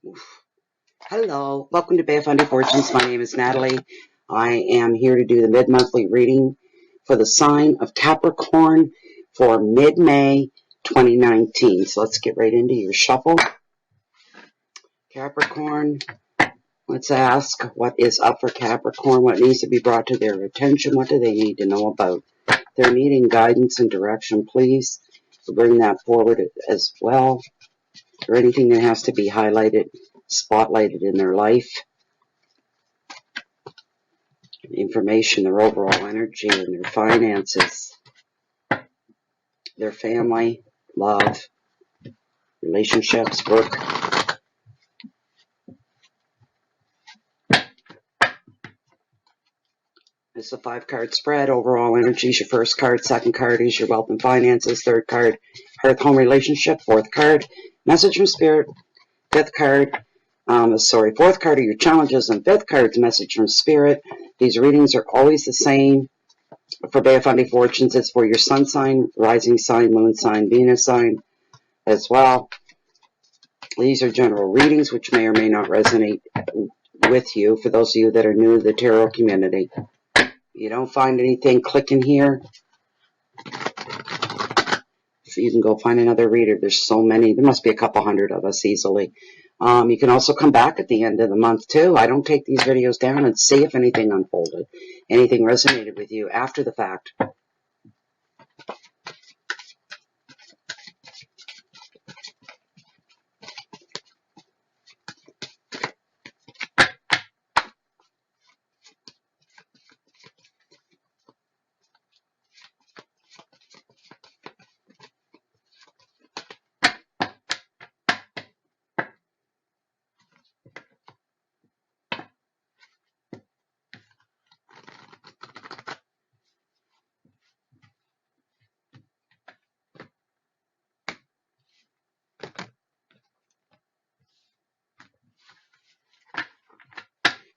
Oof. Hello, welcome to Bay Fortunes. My name is Natalie. I am here to do the mid-monthly reading for the sign of Capricorn for mid-May 2019. So let's get right into your shuffle. Capricorn, let's ask what is up for Capricorn, what needs to be brought to their attention, what do they need to know about. They're needing guidance and direction, please. So bring that forward as well. Or anything that has to be highlighted, spotlighted in their life. Information, their overall energy, and their finances. Their family, love, relationships, work. This is a 5-card spread. Overall energy is your first card. Second card is your wealth and finances. Third card, hearth, home, relationship. Fourth card, message from spirit. Fourth card are your challenges, and fifth card's message from spirit. These readings are always the same. For Bay Fortunes, it's for your sun sign, rising sign, moon sign, Venus sign as well. These are general readings which may or may not resonate with you for those of you that are new to the tarot community. If you don't find anything clicking here, so you can go find another reader. There's so many. There must be a couple hundred of us easily. You can also come back at the end of the month too. I don't take these videos down and see if anything unfolded, anything resonated with you after the fact.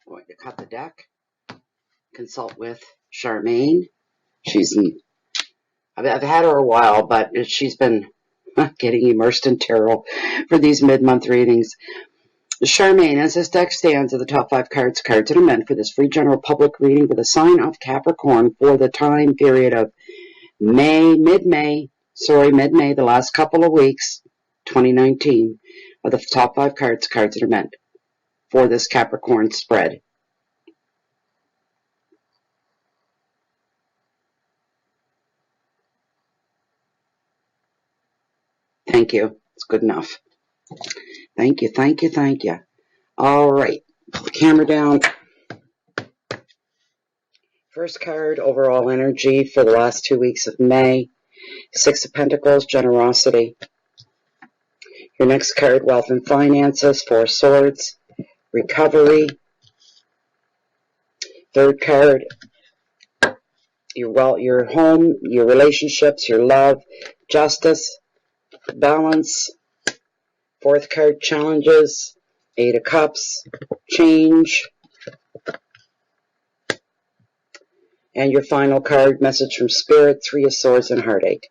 Going to cut the deck, consult with Charmaine. I've had her a while, but she's been getting immersed in tarot for these mid-month readings. Charmaine, as this deck stands at the top 5 cards that are meant for this free general public reading for the sign of Capricorn for the time period of mid-May, the last couple of weeks, 2019, are the top 5 cards that are meant for this Capricorn spread. Thank you. It's good enough. Thank you, thank you, thank you. All right. Put the camera down. First card, overall energy for the last 2 weeks of May. 6 of Pentacles, generosity. Your next card, wealth and finances. 4 swords, recovery. Third card, your home, your relationships, your love, justice, balance. Fourth card, challenges. 8 of Cups, change. And your final card, message from spirit, 3 of Swords and Heartache.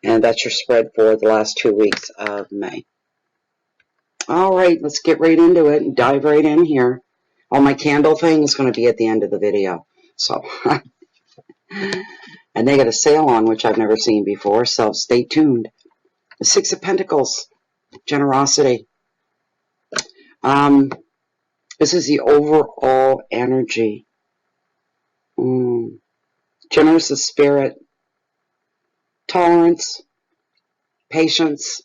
And that's your spread for the last 2 weeks of May. All right, let's get right into it and dive right in here. Oh, my candle thing is going to be at the end of the video. So, and they got a sale on, which I've never seen before, so stay tuned. The 6 of Pentacles, generosity. This is the overall energy. Generous of spirit. Tolerance. Patience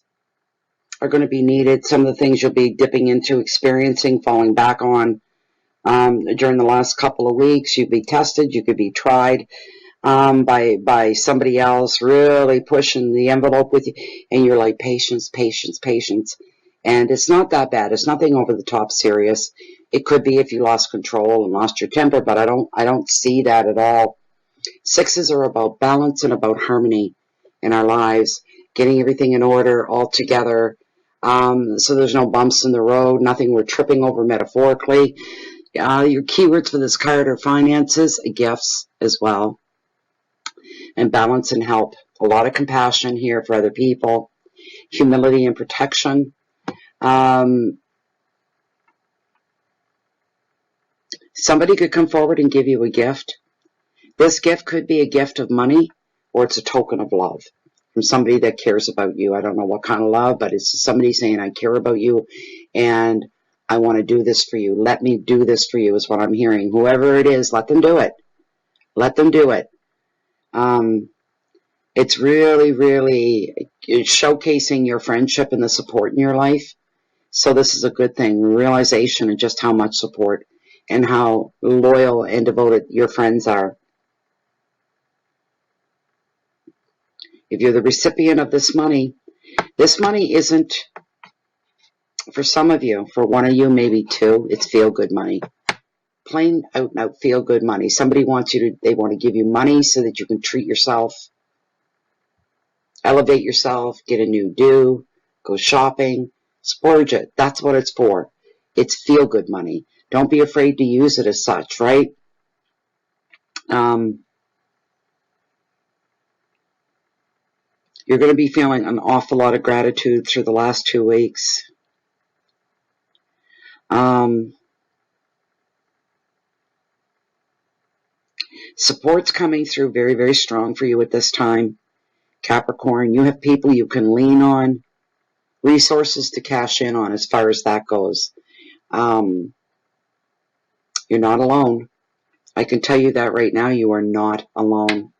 are going to be needed. Some of the things you'll be dipping into, experiencing, falling back on during the last couple of weeks. You'll be tested. You could be tried by somebody else really pushing the envelope with you. And you're like, patience, patience, patience. And it's not that bad. It's nothing over the top serious. It could be if you lost control and lost your temper, but I don't see that at all. 6s are about balance and about harmony in our lives, getting everything in order all together, so there's no bumps in the road, nothing we're tripping over metaphorically. Your keywords for this card are finances, gifts as well, and balance and help. A lot of compassion here for other people. humility and protection. Somebody could come forward and give you a gift. This gift could be a gift of money, or it's a token of love from somebody that cares about you. I don't know what kind of love, but it's somebody saying, I care about you and I want to do this for you. Let me do this for you is what I'm hearing. Whoever it is, let them do it. Let them do it. It's really, really showcasing your friendship and the support in your life. So this is a good thing. Realization of just how much support and how loyal and devoted your friends are. If you're the recipient of this money isn't for some of you, for one of you, maybe two, it's feel-good money. Plain out and out feel-good money. Somebody wants you to, they want to give you money so that you can treat yourself, elevate yourself, get a new do, go shopping, splurge it. That's what it's for. It's feel-good money. Don't be afraid to use it as such, right? You're going to be feeling an awful lot of gratitude through the last 2 weeks. Support's coming through very, very strong for you at this time, Capricorn. You have people you can lean on, resources to cash in on as far as that goes. You're not alone. I can tell you that right now, you are not alone.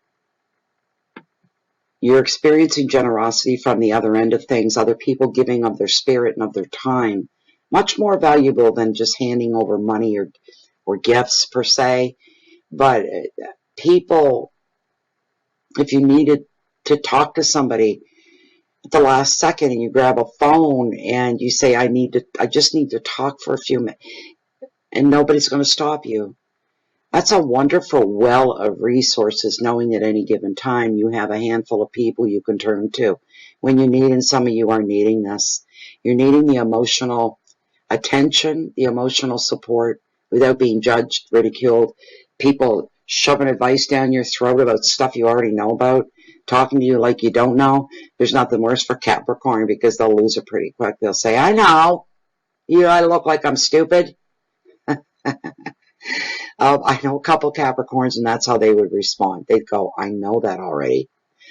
You're experiencing generosity from the other end of things, other people giving of their spirit and of their time. Much more valuable than just handing over money or gifts per se. But people, if you needed to talk to somebody at the last second and you grab a phone and you say, I just need to talk for a few minutes, and nobody's going to stop you. That's a wonderful well of resources, knowing at any given time you have a handful of people you can turn to when you need, and some of you are needing this. You're needing the emotional attention, the emotional support without being judged, ridiculed, people shoving advice down your throat about stuff you already know about, talking to you like you don't know. There's nothing worse for Capricorn because they'll lose it pretty quick. They'll say, I know. I look like I'm stupid. I know a couple Capricorns, and that's how they would respond. They'd go, I know that already.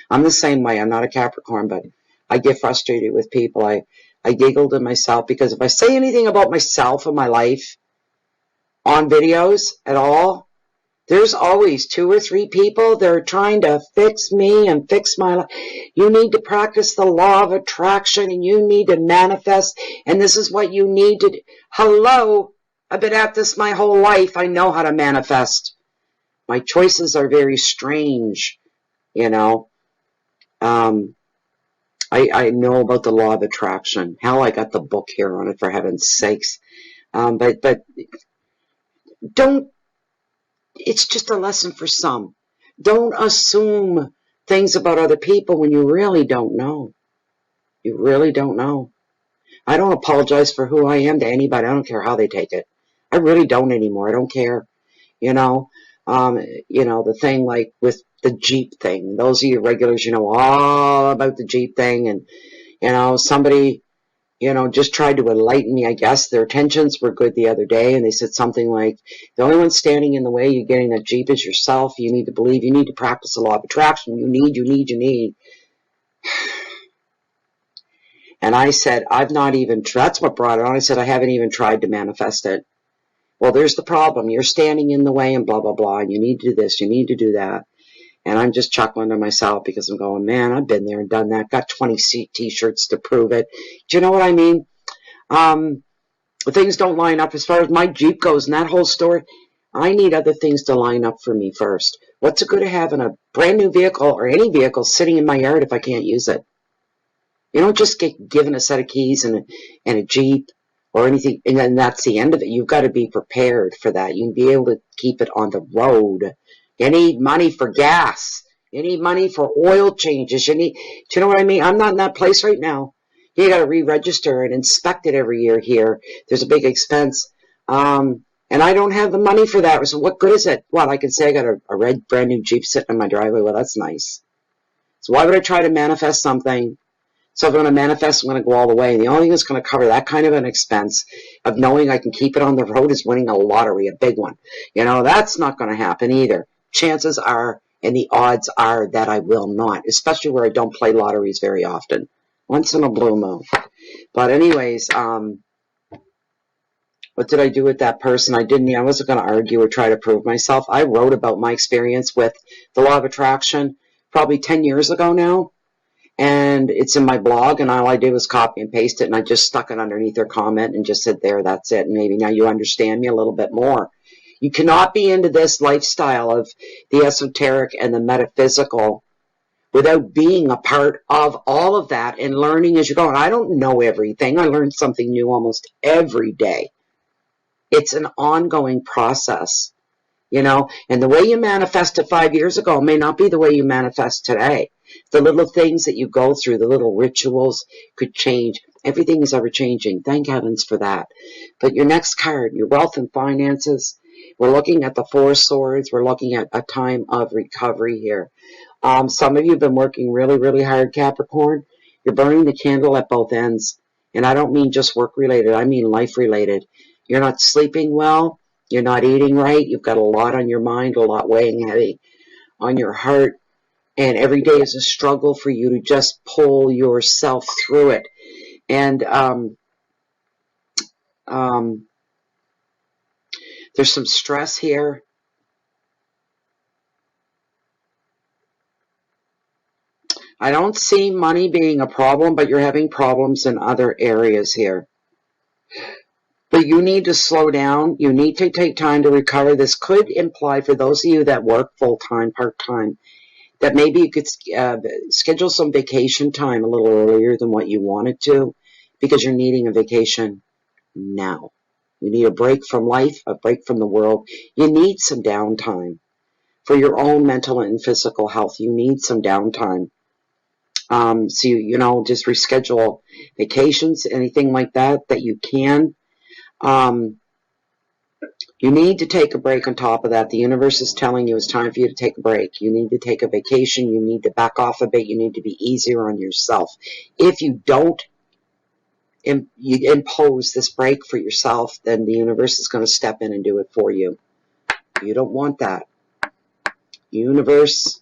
I'm the same way. I'm not a Capricorn, but I get frustrated with people. I giggle to myself because if I say anything about myself and my life on videos at all, there's always 2 or 3 people that are trying to fix me and fix my life. You need to practice the law of attraction, and you need to manifest, and this is what you need to do. Hello? I've been at this my whole life. I know how to manifest. My choices are very strange, I know about the law of attraction. Hell, I got the book here on it, for heaven's sakes. But don't, it's just a lesson for some. Don't assume things about other people when you really don't know. You really don't know. I don't apologize for who I am to anybody. I don't care how they take it. I really don't anymore. I don't care. The thing like with the Jeep thing. Those of you regulars, all about the Jeep thing. And, somebody, just tried to enlighten me, I guess. Their intentions were good the other day. And they said something like, the only one standing in the way you're getting that Jeep is yourself. You need to believe. You need to practice the law of attraction. You need. And I said, that's what brought it on. I said, I haven't even tried to manifest it. Well, there's the problem. You're standing in the way and blah, blah, blah. And you need to do this. You need to do that. And I'm just chuckling to myself because I'm going, man, I've been there and done that. Got 20 t-shirts to prove it. Do you know what I mean? Things don't line up as far as my Jeep goes and that whole story. I need other things to line up for me first. What's the good of having a brand new vehicle or any vehicle sitting in my yard if I can't use it? You don't just get given a set of keys and a Jeep or anything, and then that's the end of it. You've got to be prepared for that. You can be able to keep it on the road. You need money for gas. You need money for oil changes. Do you know what I mean? I'm not in that place right now. You got to re-register and inspect it every year here. There's a big expense. And I don't have the money for that. So what good is it? Well, I can say I got a red brand new Jeep sitting in my driveway. Well, that's nice. So why would I try to manifest something So if I'm going to manifest, I'm going to go all the way. And the only thing that's going to cover that kind of an expense of knowing I can keep it on the road is winning a lottery, a big one. You know, that's not going to happen either. Chances are, and the odds are that I will not, especially where I don't play lotteries very often. Once in a blue moon. But anyways, what did I do with that person? I wasn't going to argue or try to prove myself. I wrote about my experience with the law of attraction probably 10 years ago now. And it's in my blog, and all I did was copy and paste it, and I just stuck it underneath their comment and just said, there, that's it. And maybe now you understand me a little bit more. You cannot be into this lifestyle of the esoteric and the metaphysical without being a part of all of that and learning as you go. And I don't know everything. I learn something new almost every day. It's an ongoing process, you know, and the way you manifested 5 years ago may not be the way you manifest today. The little things that you go through, the little rituals could change. Everything is ever changing. Thank heavens for that. But your next card, your wealth and finances, we're looking at the Four of Swords. We're looking at a time of recovery here. Some of you have been working really, really hard, Capricorn. You're burning the candle at both ends. And I don't mean just work related. I mean life related. You're not sleeping well. You're not eating right. You've got a lot on your mind, a lot weighing heavy on your heart. And every day is a struggle for you to just pull yourself through it. And there's some stress here. I don't see money being a problem, but you're having problems in other areas here. But you need to slow down. You need to take time to recover. This could imply for those of you that work full-time, part-time, that maybe you could schedule some vacation time a little earlier than what you wanted to, because you're needing a vacation now. You need a break from life, a break from the world. You need some downtime for your own mental and physical health. You need some downtime. So you know, just reschedule vacations, anything like that you can. You need to take a break on top of that. The universe is telling you it's time for you to take a break. You need to take a vacation. You need to back off a bit. You need to be easier on yourself. If you don't you impose this break for yourself, then the universe is going to step in and do it for you. You don't want that. The universe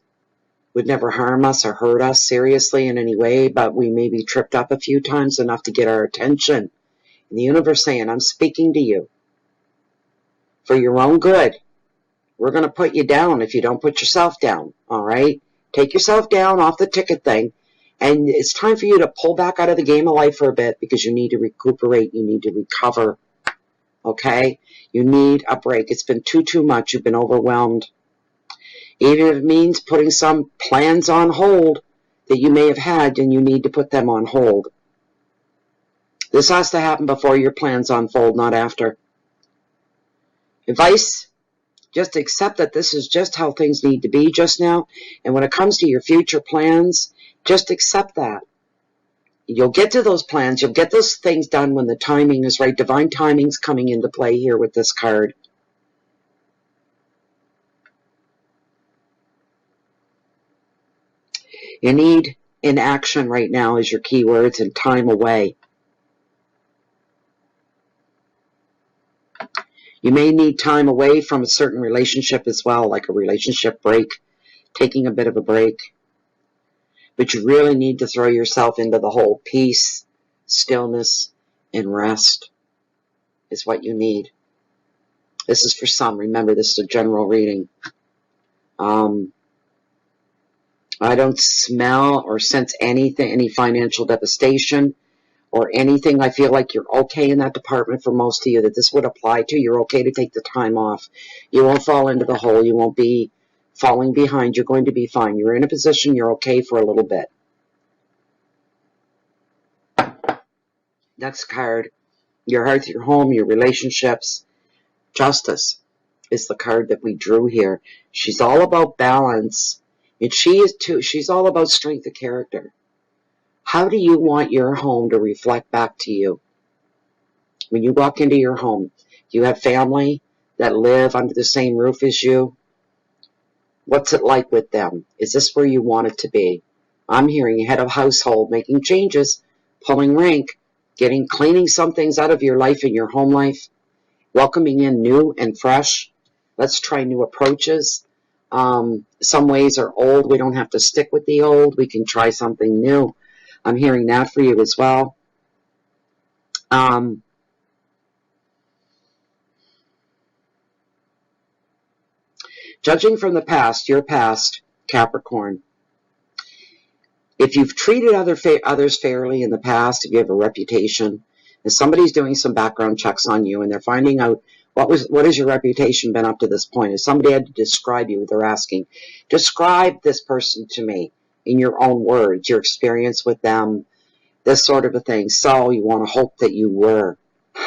would never harm us or hurt us seriously in any way, but we may be tripped up a few times enough to get our attention. And the universe saying, I'm speaking to you. For your own good. We're going to put you down if you don't put yourself down, all right? Take yourself down off the ticket thing, and it's time for you to pull back out of the game of life for a bit, because you need to recuperate, you need to recover, okay? You need a break. It's been too much. You've been overwhelmed. Even if it means putting some plans on hold that you may have had, and you need to put them on hold. This has to happen before your plans unfold, not after. Advice, just accept that this is just how things need to be just now. And when it comes to your future plans, just accept that. You'll get to those plans. You'll get those things done when the timing is right. Divine timing's coming into play here with this card. You need inaction right now as your keywords, and time away. You may need time away from a certain relationship as well, like a relationship break, taking a bit of a break. But you really need to throw yourself into the whole peace, stillness, and rest is what you need. This is for some. Remember, this is a general reading. I don't smell or sense anything, any financial devastation or anything. I feel like you're okay in that department for most of you that this would apply to. You're okay to take the time off. You won't fall into the hole. You won't be falling behind. You're going to be fine. You're in a position. You're okay for a little bit. Next card. Your health, your home, your relationships. Justice is the card that we drew here. She's all about balance. And she is too. She's all about strength of character. How do you want your home to reflect back to you? When you walk into your home, do you have family that live under the same roof as you? What's it like with them? Is this where you want it to be? I'm hearing head of household, making changes, pulling rank, cleaning some things out of your life and your home life, welcoming in new and fresh. Let's try new approaches. Some ways are old. We don't have to stick with the old. We can try something new. I'm hearing that for you as well. Judging from the past, your past, Capricorn, if you've treated others fairly in the past, if you have a reputation, if somebody's doing some background checks on you and they're finding out what has your reputation been up to this point, if somebody had to describe you, they're asking, describe this person to me in your own words, your experience with them, this sort of a thing. So you want to hope that you were,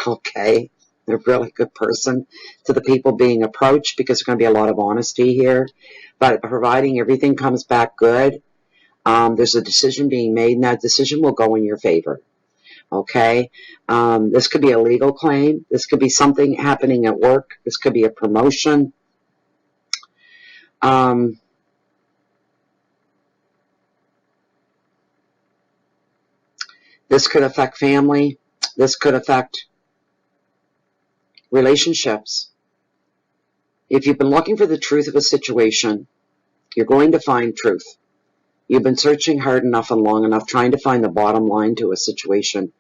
okay, a really good person to the people being approached, because there's going to be a lot of honesty here. But providing everything comes back good, there's a decision being made, and that decision will go in your favor. Okay? This could be a legal claim. This could be something happening at work. This could be a promotion. This could affect family. This could affect relationships. If you've been looking for the truth of a situation, you're going to find truth. You've been searching hard enough and long enough trying to find the bottom line to a situation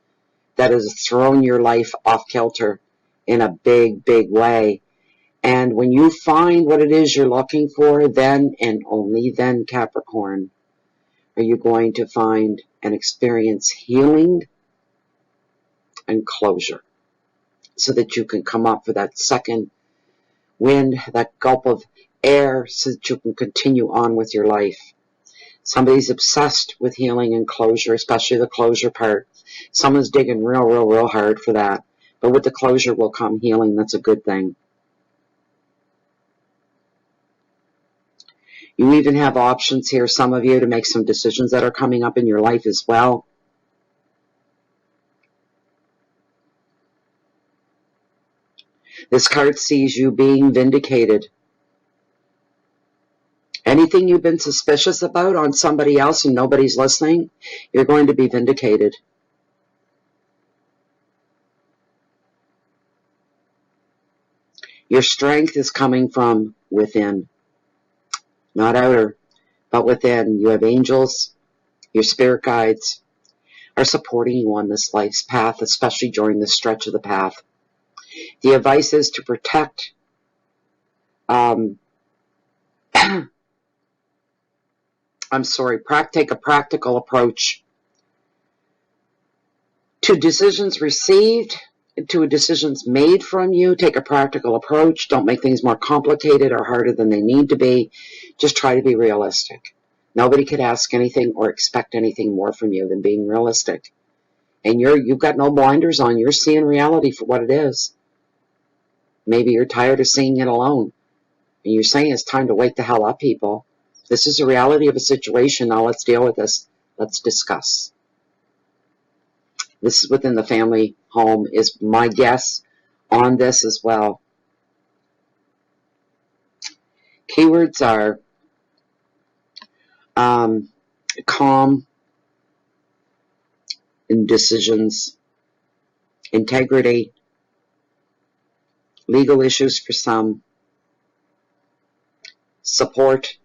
that has thrown your life off kilter in a big, big way. And when you find what it is you're looking for, then and only then, Capricorn, are you going to find and experience healing and closure, so that you can come up for that second wind, that gulp of air, so that you can continue on with your life. Somebody's obsessed with healing and closure, especially the closure part. Someone's digging real hard for that. But with the closure will come healing. That's a good thing. You even have options here, some of you, to make some decisions that are coming up in your life as well. This card sees you being vindicated. Anything you've been suspicious about on somebody else and nobody's listening, you're going to be vindicated. Your strength is coming from within. Not outer, but within. You have angels. Your spirit guides are supporting you on this life's path, especially during this stretch of the path. The advice is to protect take a practical approach to decisions received, to decisions made from you. Take a practical approach. Don't make things more complicated or harder than they need to be. Just try to be realistic. Nobody could ask anything or expect anything more from you than being realistic. And you've got no blinders on. You're seeing reality for what it is. Maybe you're tired of seeing it alone. And you're saying it's time to wake the hell up, people. This is the reality of a situation. Now let's deal with this. Let's discuss. This is within the family home, is my guess on this as well. Keywords are calm in decisions, integrity, legal issues for some, support.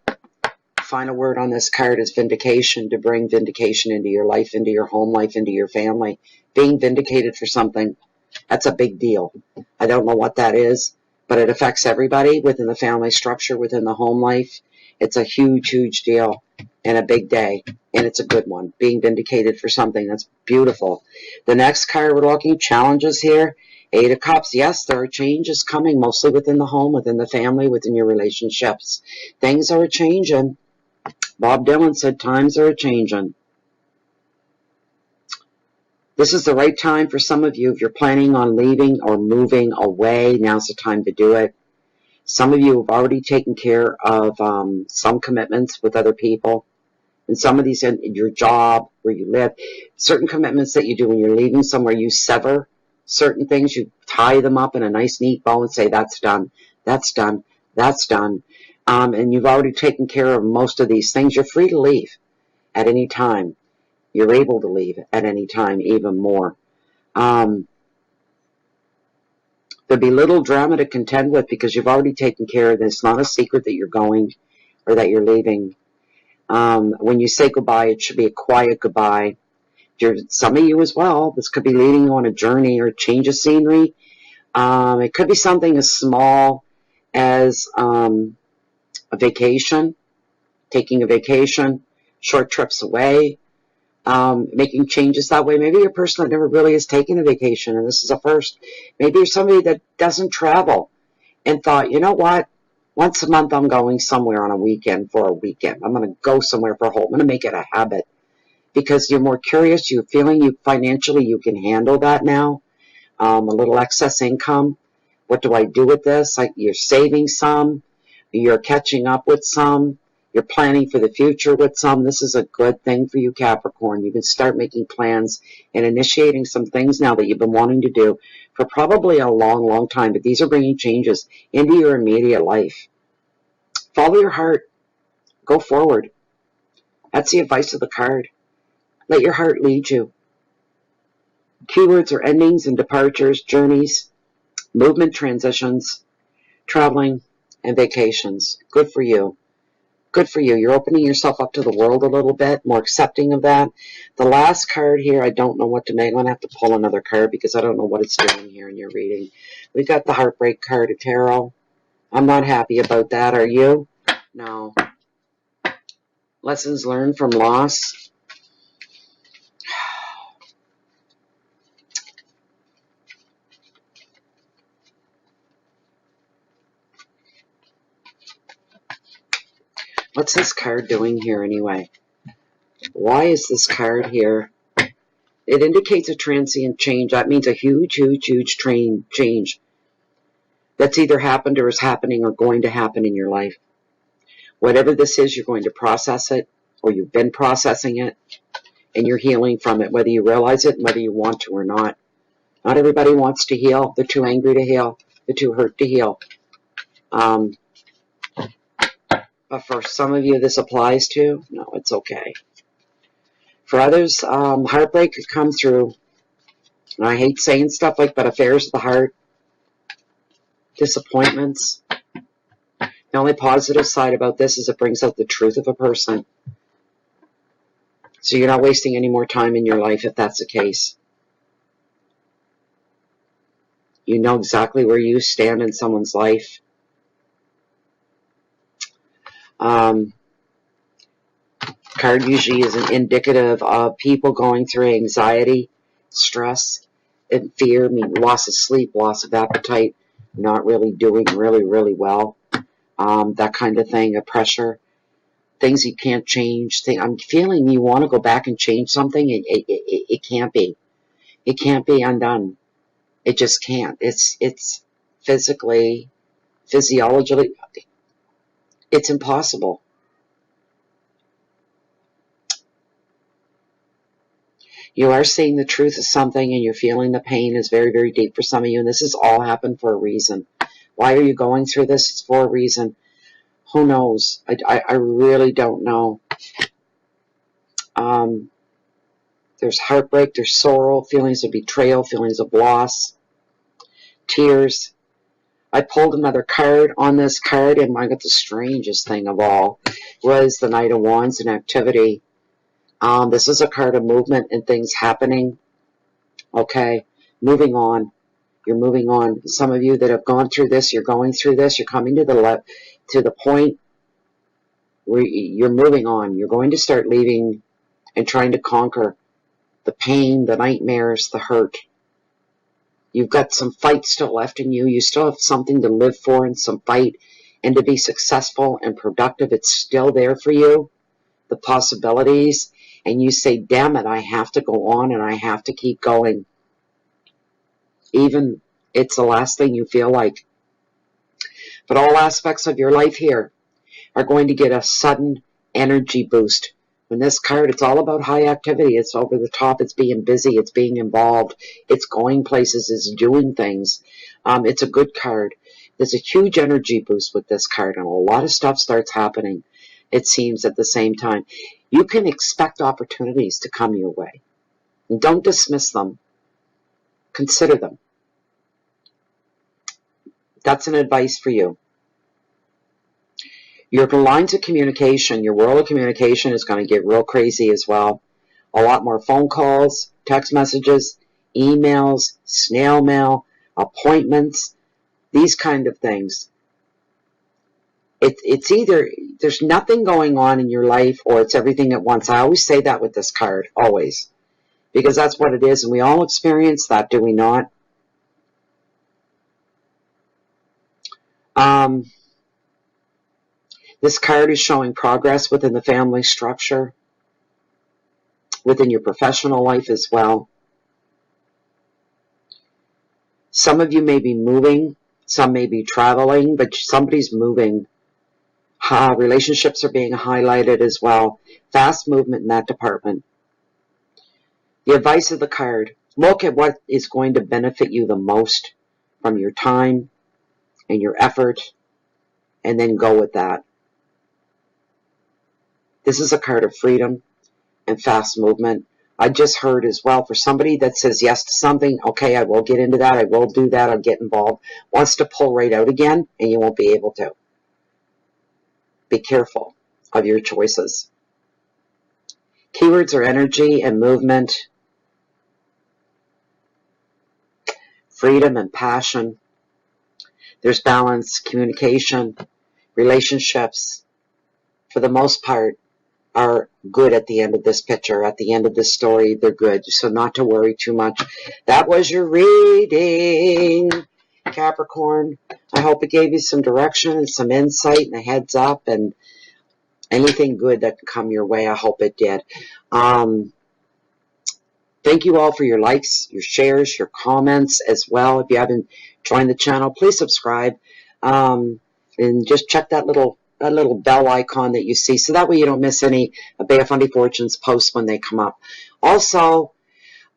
Final word on this card is vindication, to bring vindication into your life, into your home life, into your family. Being vindicated for something, that's a big deal. I don't know what that is, but it affects everybody within the family structure, within the home life. It's a huge deal and a big day, and it's a good one. Being vindicated for something, that's beautiful. The next card we're looking, challenges here. 8 of Cups. Yes, there are changes coming, mostly within the home, within the family, within your relationships. Things are changing. Bob Dylan said times are changing. This is the right time for some of you. If you're planning on leaving or moving away, now's the time to do it. Some of you have already taken care of some commitments with other people. And some of these in your job, where you live, certain commitments that you do when you're leaving somewhere, you sever certain things. You tie them up in a nice neat bow and say, that's done, that's done, that's done. And you've already taken care of most of these things. You're free to leave. at any time. You're able to leave at any time, even more. There'll be little drama to contend with because you've already taken care of this. It's not a secret that you're going or that you're leaving. When you say goodbye, it should be a quiet goodbye. Some of you as well, this could be leading you on a journey or a change of scenery. It could be something as small as a vacation, taking a vacation, short trips away, making changes that way. Maybe you're a person that never really has taken a vacation, and this is a first. Maybe you're somebody that doesn't travel and thought, you know what? Once a month I'm going somewhere on a weekend for a weekend. I'm going to go somewhere for a whole. I'm going to make it a habit because you're more curious. You're feeling you financially you can handle that now. A little excess income. What do I do with this? You're saving some. You're catching up with some. You're planning for the future with some. This is a good thing for you, Capricorn. You can start making plans and initiating some things now that you've been wanting to do for probably a long, long time. But these are bringing changes into your immediate life. Follow your heart. Go forward. That's the advice of the card. Let your heart lead you. Keywords are endings and departures, journeys, movement, transitions, traveling, and vacations. Good for you. Good for you. You're opening yourself up to the world a little bit, more accepting of that. The last card here, I don't know what to make. I'm going to have to pull another card because I don't know what it's doing here in your reading. We got the Heartbreak card of Tarot. I'm not happy about that. Are you? No. Lessons learned from loss. What's this card doing here anyway? Why is this card here? It indicates a transient change. That means a huge, huge, huge change that's either happened or is happening or going to happen in your life. Whatever this is, you're going to process it, or you've been processing it, and you're healing from it, whether you realize it and whether you want to or not. Not everybody wants to heal. They're too angry to heal. They're too hurt to heal. But for some of you this applies to, no, it's okay. For others, heartbreak could come through, and I hate saying stuff like, but affairs of the heart, disappointments. The only positive side about this is it brings out the truth of a person. So you're not wasting any more time in your life if that's the case. You know exactly where you stand in someone's life. Card usually is an indicative of people going through anxiety, stress, and fear. I mean, loss of sleep, loss of appetite, not really doing really well. That kind of thing, a pressure, things you can't change. I'm feeling you want to go back and change something. It can't be. It can't be undone. It just can't. It's physiologically, it's impossible. You are seeing the truth of something and you're feeling the pain is very, very deep for some of you. And this has all happened for a reason. Why are you going through this? It's for a reason. Who knows? I really don't know. There's heartbreak, there's sorrow, feelings of betrayal, feelings of loss, tears. I pulled another card on this card, and I got the strangest thing of all was the Knight of Wands and activity. This is a card of movement and things happening. Okay, moving on. You're moving on. Some of you that have gone through this, you're going through this, you're coming to the point where you're moving on. You're going to start leaving and trying to conquer the pain, the nightmares, the hurt. You've got some fight still left in you. You still have something to live for and some fight. And to be successful and productive, it's still there for you. The possibilities. And you say, damn it, I have to go on and I have to keep going. Even it's the last thing you feel like. But all aspects of your life here are going to get a sudden energy boost. In this card, it's all about high activity. It's over the top. It's being busy. It's being involved. It's going places. It's doing things. It's a good card. There's a huge energy boost with this card, and a lot of stuff starts happening. it seems, at the same time. You can expect opportunities to come your way. Don't dismiss them. Consider them. That's an advice for you. Your lines of communication, your world of communication is going to get real crazy as well. A lot more phone calls, text messages, emails, snail mail, appointments, these kind of things. It's either there's nothing going on in your life or it's everything at once. I always say that with this card, always. Because that's what it is, and we all experience that, do we not? This card is showing progress within the family structure, within your professional life as well. Some of you may be moving, some may be traveling, but somebody's moving. Relationships are being highlighted as well. Fast movement in that department. The advice of the card, look at what is going to benefit you the most from your time and your effort, and then go with that. This is a card of freedom and fast movement. I just heard as well, for somebody that says yes to something, okay, I will get into that, I will do that, I'll get involved, wants to pull right out again, and you won't be able to. Be careful of your choices. Keywords are energy and movement, freedom and passion. There's balance, communication, relationships, for the most part, are good at the end of this picture. At the end of this story, they're good. So not to worry too much. That was your reading, Capricorn. I hope it gave you some direction and some insight and a heads up and anything good that can come your way. I hope it did. Thank you all for your likes, your shares, your comments as well. If you haven't joined the channel, please subscribe. And just check that little bell icon that you see, so that way you don't miss any Bay of Fundy Fortunes posts when they come up. Also,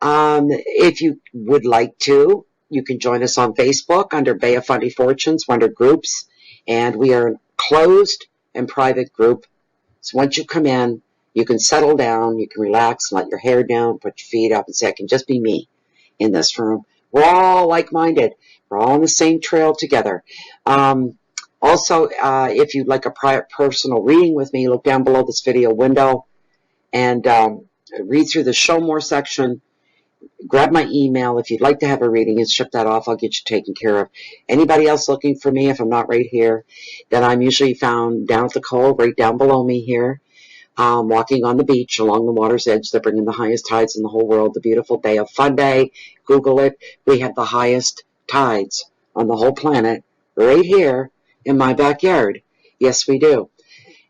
if you would like to, you can join us on Facebook under Bay of Fundy Fortunes, under groups, and we are a closed and private group. So once you come in, you can settle down, you can relax, let your hair down, put your feet up, and say, I can just be me in this room. We're all like-minded. We're all on the same trail together. Also, if you'd like a private personal reading with me, look down below this video window and read through the show more section. Grab my email. If you'd like to have a reading and ship that off, I'll get you taken care of. Anybody else looking for me, if I'm not right here, then I'm usually found down at the cove, right down below me here, walking on the beach along the water's edge. They're bringing the highest tides in the whole world, the beautiful Bay of Fundy. Google it. We have the highest tides on the whole planet right here in my backyard. Yes, we do.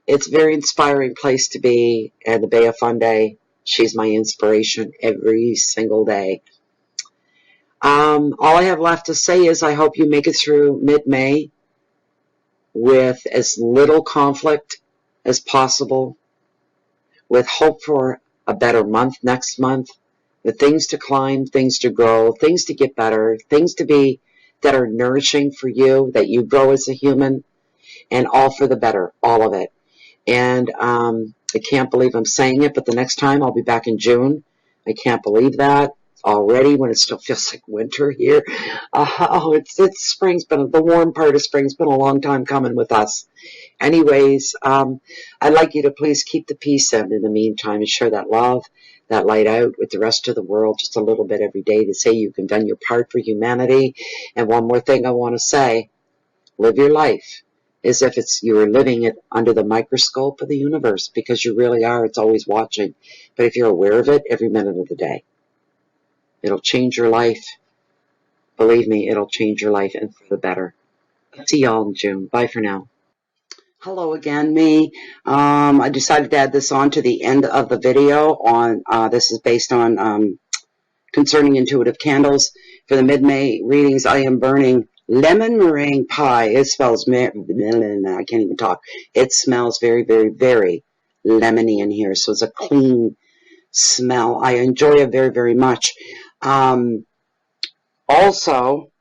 It's a very inspiring place to be, and the Bay of Fundy, she's my inspiration every single day. All I have left to say is I hope you make it through mid-May with as little conflict as possible, with hope for a better month next month, with things to climb, things to grow, things to get better, things to be that are nourishing for you, that you grow as a human, and all for the better, all of it. And I can't believe I'm saying it, but the next time I'll be back in June. I can't believe that already, when it still feels like winter here. It's spring's been, the warm part of spring's been a long time coming with us. Anyways, I'd like you to please keep the peace in the meantime, and share that love, that light out with the rest of the world just a little bit every day, to say you've done your part for humanity. And one more thing I want to say, live your life as if you were living it under the microscope of the universe, because you really are. It's always watching. But if you're aware of it every minute of the day, it'll change your life. Believe me, it'll change your life, and for the better. See y'all in June. Bye for now. Hello again, me. I decided to add this on to the end of the video. This is based on concerning intuitive candles. For the mid-May readings, I am burning lemon meringue pie. It smells, I can't even talk. It smells very, very, very lemony in here. So it's a clean smell. I enjoy it very, very much. Also,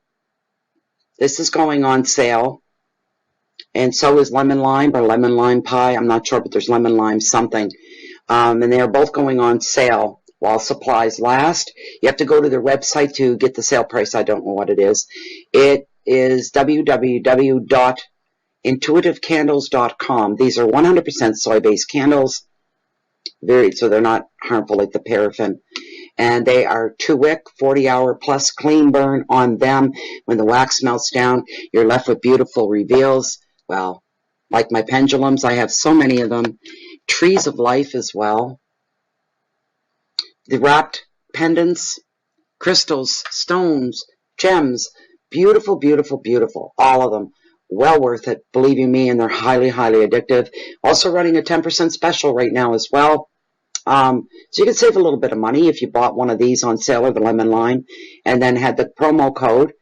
this is going on sale. and so is lemon lime or lemon lime pie. I'm not sure, but there's lemon lime something. And they are both going on sale while supplies last. You have to go to their website to get the sale price. I don't know what it is. It is www.intuitivecandles.com. These are 100% soy-based candles, so they're not harmful like the paraffin. And they are 2-wick, 40-hour plus clean burn on them. When the wax melts down, you're left with beautiful reveals. Well, like my pendulums, I have so many of them. Trees of life as well. The wrapped pendants, crystals, stones, gems. Beautiful, beautiful, beautiful. All of them. Well worth it, believe you me, and they're highly, highly addictive. Also running a 10% special right now as well. So you can save a little bit of money if you bought one of these on sale, or the lemon lime, and then had the promo code.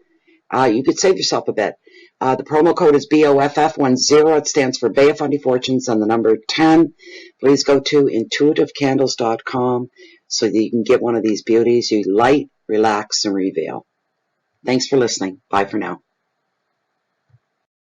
You could save yourself a bit. The promo code is BOFF10. It stands for Bay of Fundy Fortunes and the number 10. Please go to intuitivecandles.com so that you can get one of these beauties. You light, relax, and reveal. Thanks for listening. Bye for now.